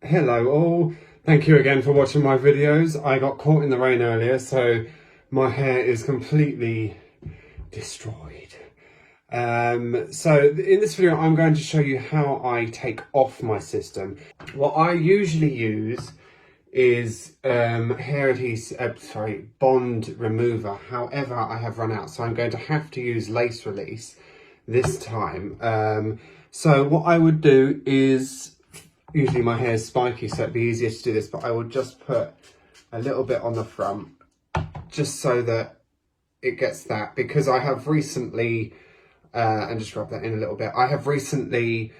Hello all, thank you again for watching my videos. I got caught in the rain earlier, so my hair is completely destroyed. So in this video I'm going to show you how I take off my system. What I usually use is hair adhesive, bond remover. However, I have run out, so I'm going to have to use lace release this time. So what I would do is, usually my hair is spiky, so it'd be easier to do this, but I would just put a little bit on the front, just so that it gets that, because I have recently, and just rub that in a little bit, I have recently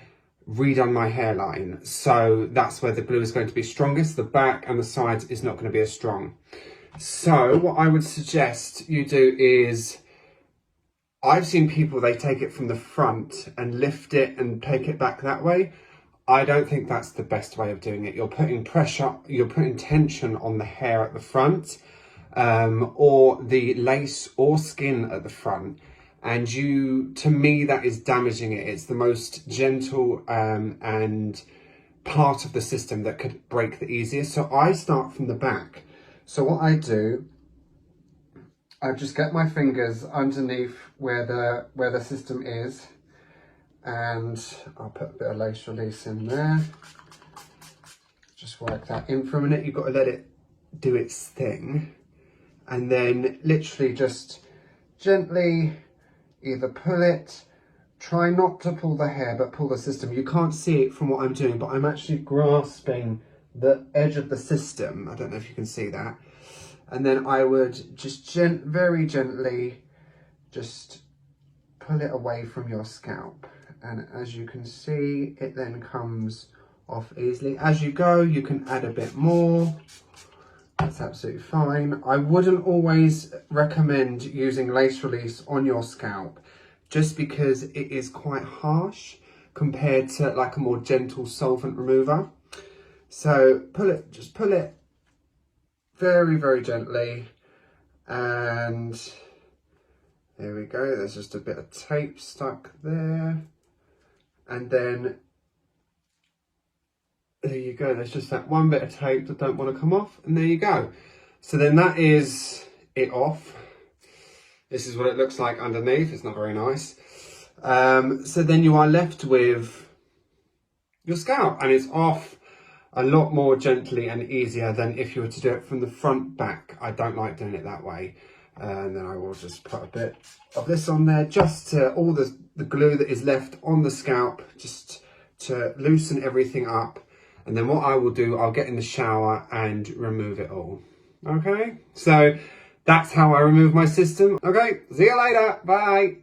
redone my hairline, so that's where the glue is going to be strongest. The back and the sides is not going to be as strong. So what I would suggest you do is, I've seen people, they take it from the front and lift it and take it back that way. I don't think that's the best way of doing it. You're putting pressure, you're putting tension on the hair at the front, or the lace or skin at the front. And to me, that is damaging it. It's the most gentle and part of the system that could break the easiest. So I start from the back. So what I do, I just get my fingers underneath where the system is, and I'll put a bit of lace release in there. Just work that in for a minute. You've got to let it do its thing, and then literally just gently either pull it, try not to pull the hair, but pull the system. You can't see it from what I'm doing, but I'm actually grasping the edge of the system. I don't know if you can see that. And then I would just very gently just pull it away from your scalp. And as you can see, it then comes off easily. As you go, you can add a bit more. That's absolutely fine. I wouldn't always recommend using lace release on your scalp, just because it is quite harsh compared to like a more gentle solvent remover. So just pull it very gently, and there we go. There's just a bit of tape stuck there, and then there you go. There's just that one bit of tape that don't want to come off, and there you go. So then that is it off. This is what it looks like underneath. It's not very nice. So then you are left with your scalp, and it's off a lot more gently and easier than if you were to do it from the front back. I don't like doing it that way. And then I will just put a bit of this on there, just to all the glue that is left on the scalp, just to loosen everything up. And then what I will do, I'll get in the shower and remove it all. Okay, so that's how I remove my system. Okay, see you later, bye.